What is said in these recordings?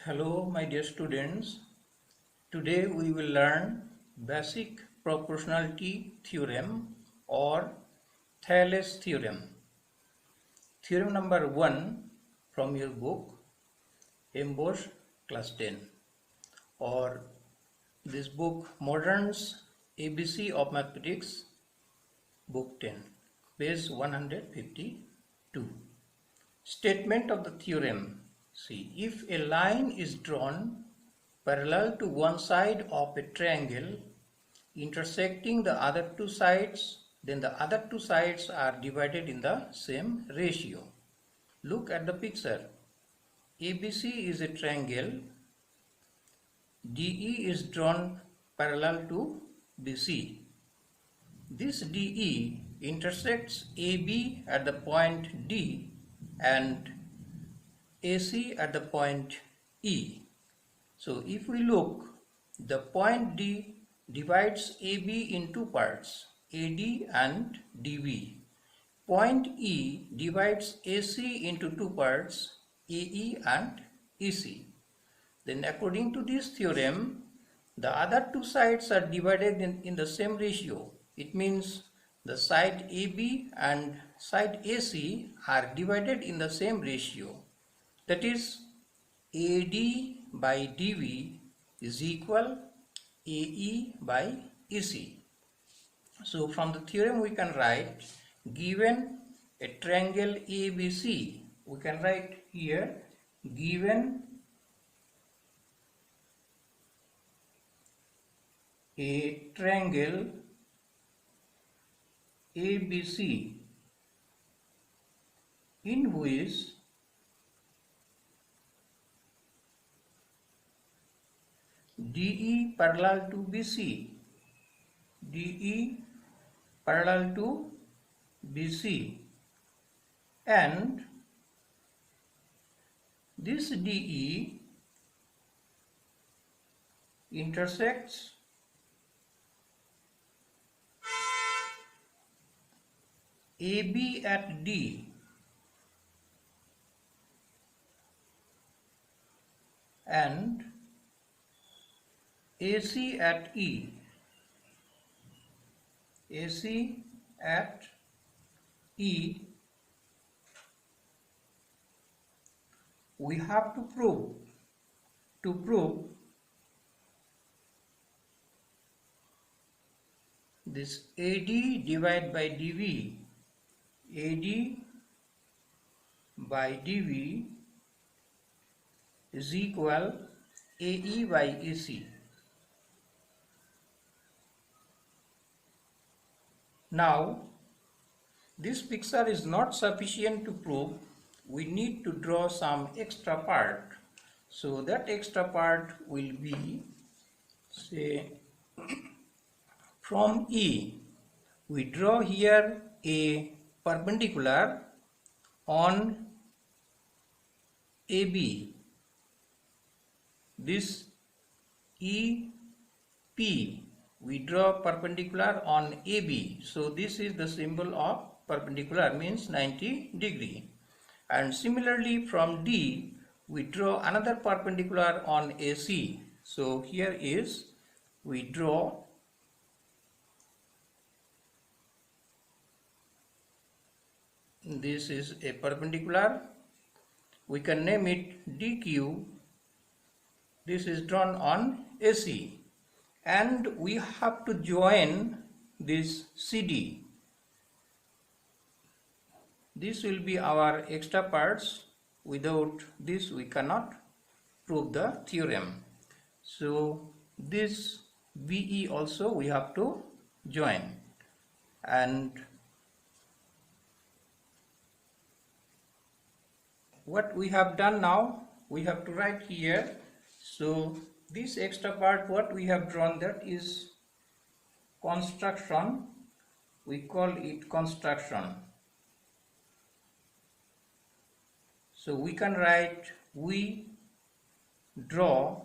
Hello, my dear students. Today we will learn basic proportionality theorem or Thales theorem. Theorem number 1 from your book Ambosh class 10 or this book Modern's ABC of Mathematics book 10 page 152. Statement of the theorem. See, if a line is drawn parallel to one side of a triangle intersecting the other two sides, then the other two sides are divided in the same ratio. Look at the picture. ABC is a triangle. DE is drawn parallel to BC. This DE intersects AB at the point D and AC at the point E. So if we look, the point D divides AB in two parts, AD and DB. Point E divides AC into two parts, AE and EC. Then according to this theorem, the other two sides are divided in the same ratio. It means the side AB and side AC are divided in the same ratio. That is, AD by DV is equal AE by EC. So from the theorem we can write, given a triangle ABC, we can write here, given a triangle ABC in which DE parallel to BC, DE parallel to BC, and this DE intersects AB at D and AC at E, AC at E. We have to prove this AD divided by DV, AD by DV is equal AE by AC. Now, this picture is not sufficient to prove. We need to draw some extra part. So that extra part will be, say, from E. We draw here a perpendicular on AB. This EP, we draw perpendicular on AB. So this is the symbol of perpendicular, means 90 degree. And similarly from D, we draw another perpendicular on AC. So here is, we draw this is a perpendicular. We can name it DQ. This is drawn on AC. And we have to join this CD. This will be our extra parts. Without this we cannot prove the theorem. So this VE also we have to join. And what we have done now, we have to write here. So this extra part what we have drawn, that is construction. We call it construction. So we can write, we draw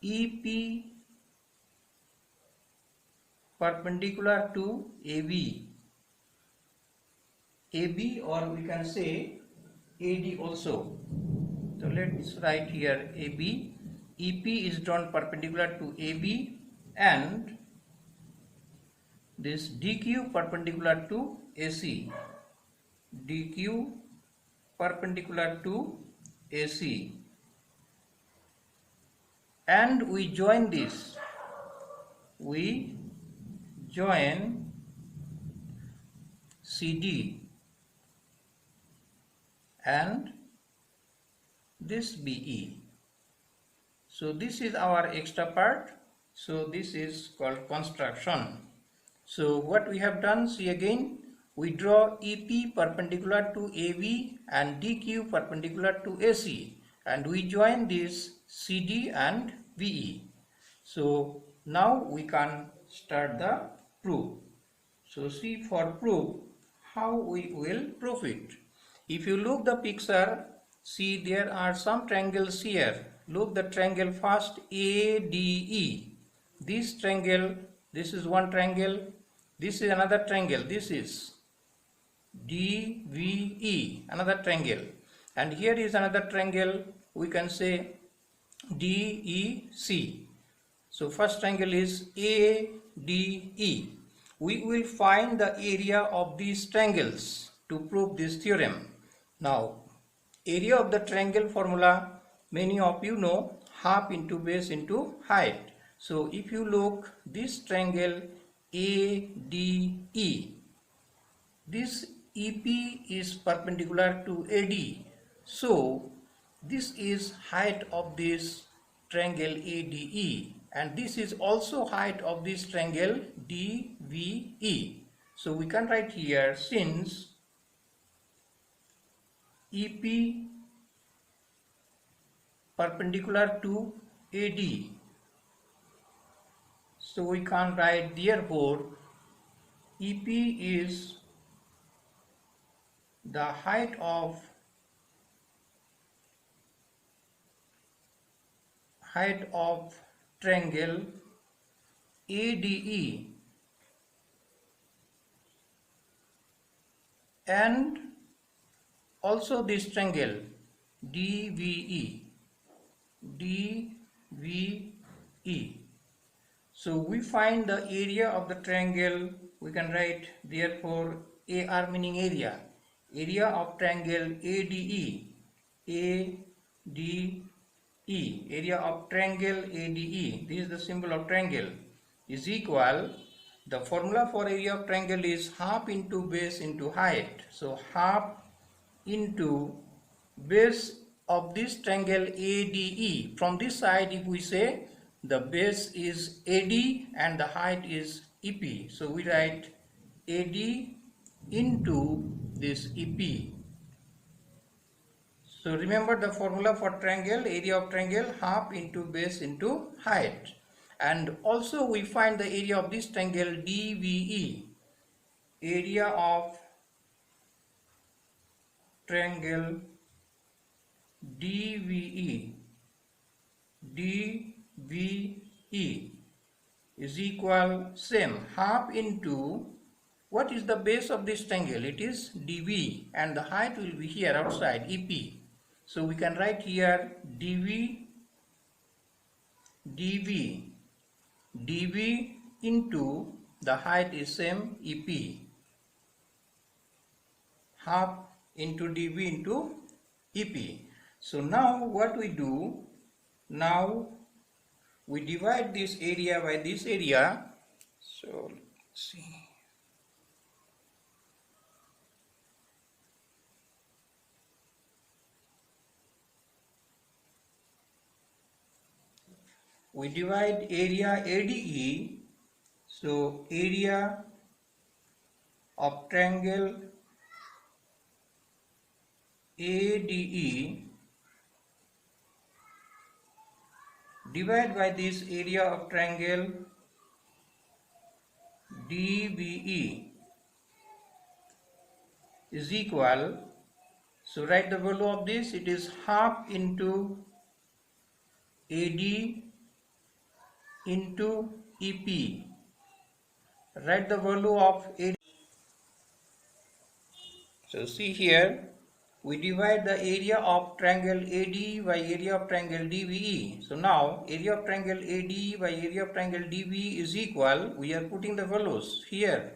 EP perpendicular to AB, or we can say AD also. So let's write here AB. EP is drawn perpendicular to AB and this DQ perpendicular to AC. DQ perpendicular to AC. And we join this. We join CD and this BE. So this is our extra part. So this is called construction. So what we have done, see again, we draw EP perpendicular to AB and DQ perpendicular to AC, and we join this CD and BE. So now we can start the proof. So see, for proof, how we will prove it. If you look the picture, see there are some triangles here. Look the triangle first, ADE. This triangle, this is one triangle, this is another triangle, this is DVE, another triangle, and here is another triangle, we can say DEC. So first triangle is ADE. We will find the area of these triangles to prove this theorem. Now, area of the triangle formula, many of you know, half into base into height. So if you look this triangle ADE, this EP is perpendicular to AD. So this is height of this triangle ADE, and this is also height of this triangle DVE. So we can write here, since EP perpendicular to AD, so we can write, therefore EP is the height of triangle ADE and also this triangle DVE. So we find the area of the triangle. We can write, therefore AR meaning area of triangle ADE, area of triangle ADE, this is the symbol of triangle, is equal, the formula for area of triangle is half into base into height. So half into base of this triangle ADE. From this side, if we say the base is AD and the height is EP, so we write AD into this EP. So remember the formula for triangle, area of triangle, half into base into height. And also we find the area of this triangle DVE, area of triangle DVE is equal, same, half into, what is the base of this triangle? It is DV, and the height will be here outside, EP. So we can write here DV into the height is same, EP, half into DV into EP. So now what we do, now we divide this area by this area. So let's see. We divide area ADE, so area of triangle ADE divide by this area of triangle DVE is equal, so write the value of this, it is half into AD into EP. Write the value of AD. So see here, we divide the area of triangle AD by area of triangle DBE. So now area of triangle AD by area of triangle DBE is equal, we are putting the values here,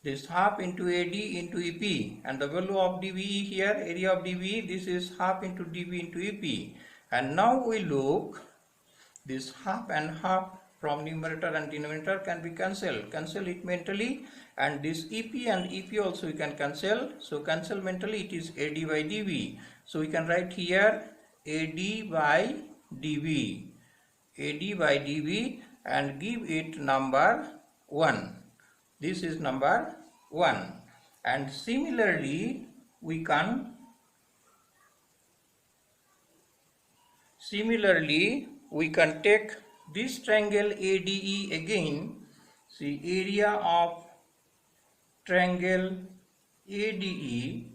this half into AD into EP, and the value of DBE here, area of DBE, this is half into DB into EP. And now we look, this half and half from numerator and denominator can be cancelled. Cancel it mentally, and this EP and EP also we can cancel. So cancel mentally, it is AD by DB. So we can write here AD by DB, AD by DB, and give it number 1. This is number 1. And similarly we can take this triangle ADE again. See, area of triangle ADE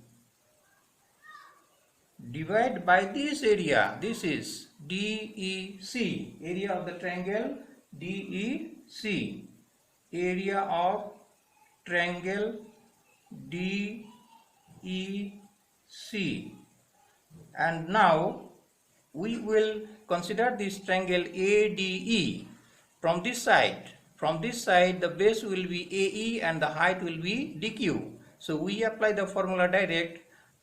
divide by this area, this is DEC, area of the triangle DEC, area of triangle DEC. And now we will consider this triangle ADE from this side. From this side the base will be AE and the height will be DQ. So we apply the formula direct.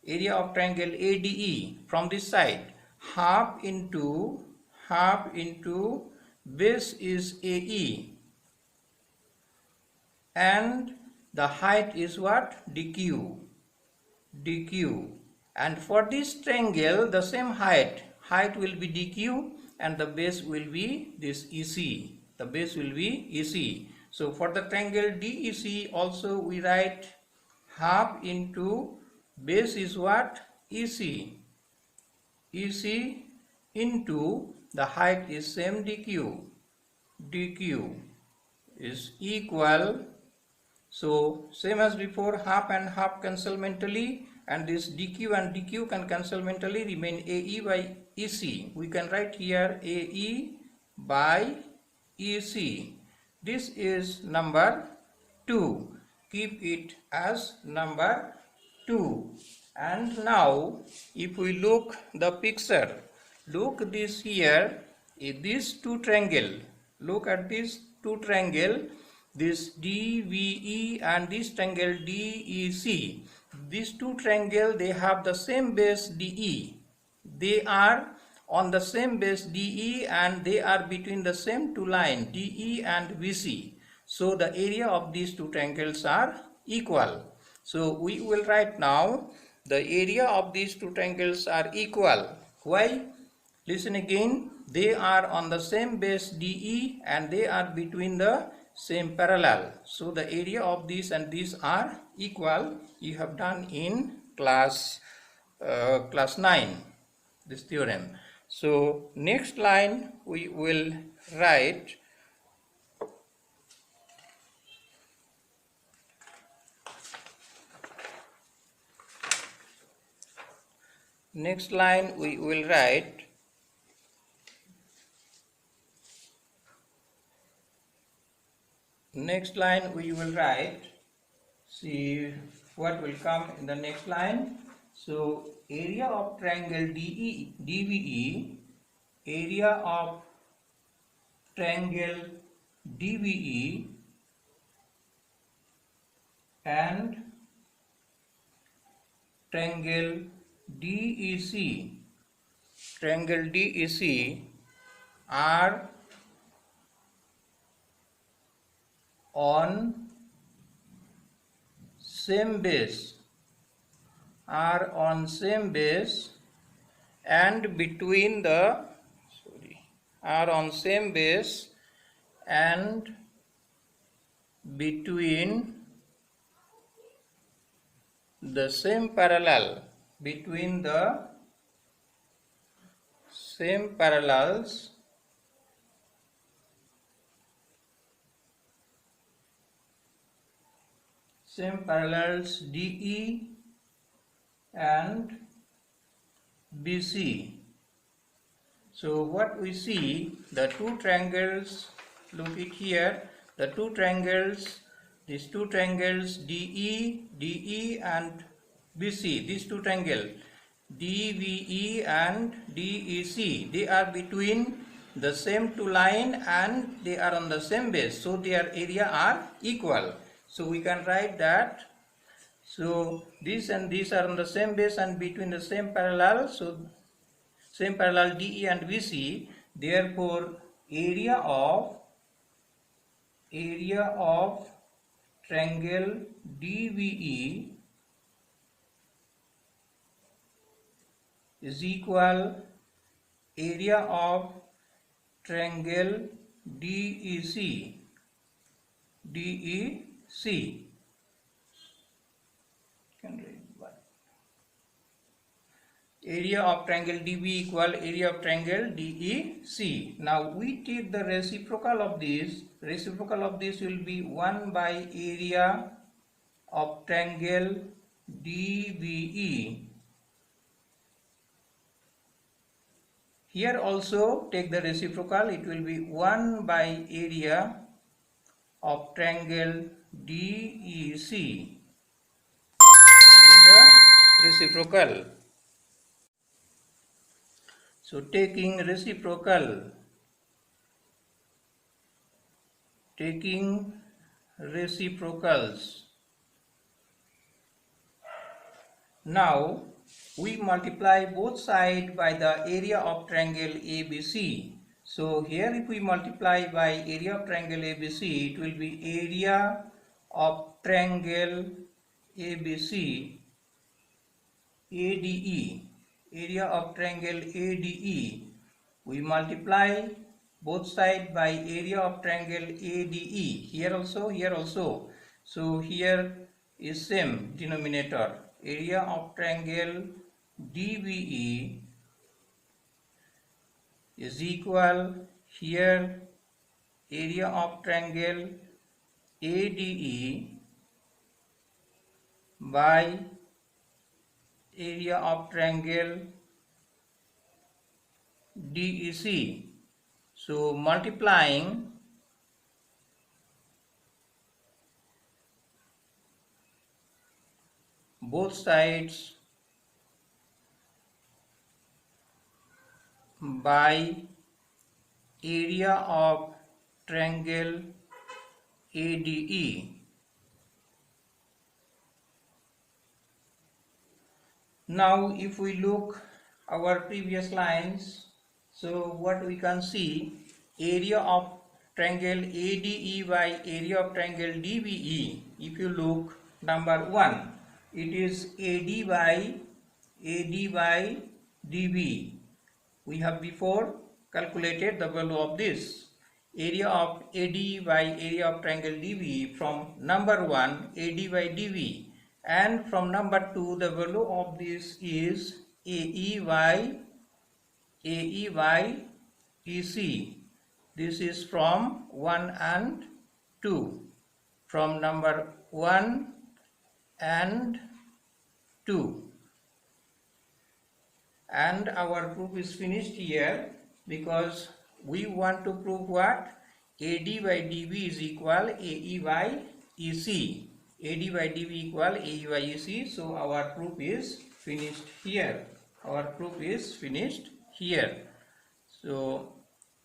Area of triangle ADE from this side, half into base is AE and the height is what? DQ. And for this triangle the same height will be DQ and the base will be this EC. The base will be EC. So for the triangle DEC also we write half into base is what? EC. EC into the height is same DQ. DQ is equal. So same as before, half and half cancel mentally, and this DQ and DQ can cancel mentally, remain AE by EC. We can write here AE by EC. This is number 2. Keep it as number 2. And now if we look the picture, look this here, these two triangle, look at this two triangle, this DVE and this triangle DEC. These two triangle, they have the same base DE. They are on the same base DE and they are between the same two line DE and BC. So the area of these two triangles are equal. So we will write now the area of these two triangles are equal. Why? Listen again. They are on the same base DE and they are between the same parallel. So the area of these and these are equal. You have done in class 9 this theorem. So next line we will write next line we will write see what will come in the next line. So area of triangle DVE, area of triangle DVE and triangle DEC are on same base and between the are on same base and between the same parallel, between the same parallels DE and BC. So what we see, the two triangles, look it here, the two triangles, these two triangles DE and BC, these two triangles, DVE and DEC. They are between the same two line and they are on the same base, so their area are equal. So we can write that. So this and these are on the same base and between the same parallel. So same parallel DE and VC. Therefore, area of triangle DVE is equal area of triangle DEC. Can read what? Area of triangle DB equal area of triangle DEC. Now we take the reciprocal of this. Reciprocal of this will be 1 by area of triangle DBE. Here also take the reciprocal. It will be 1 by area of triangle DEC. Taking the reciprocal. So taking reciprocals. Now we multiply both sides by the area of triangle ABC. So here if we multiply by area of triangle ABC, it will be area of triangle ABC ADE. Area of triangle ADE. We multiply both sides by area of triangle ADE. Here also. So here is same denominator. Area of triangle DBE is equal here area of triangle ADE by area of triangle DEC. So multiplying both sides by area of triangle ADE. Now if we look our previous lines, so what we can see, area of triangle ADE by area of triangle DBE. If you look number 1, it is AD by DB. We have before calculated the value of this. Area of AD by area of triangle DB from number 1 AD by DB, and from number 2 the value of this is AE by EC. This is from 1 and 2. From number 1 and 2. And our proof is finished here, because we want to prove what? AD by DB is equal AE by EC. AD by DB equal AE by EC. So our proof is finished here. So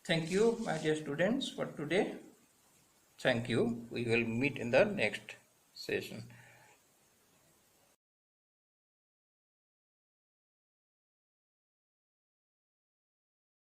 thank you, my dear students, for today. Thank you. We will meet in the next session.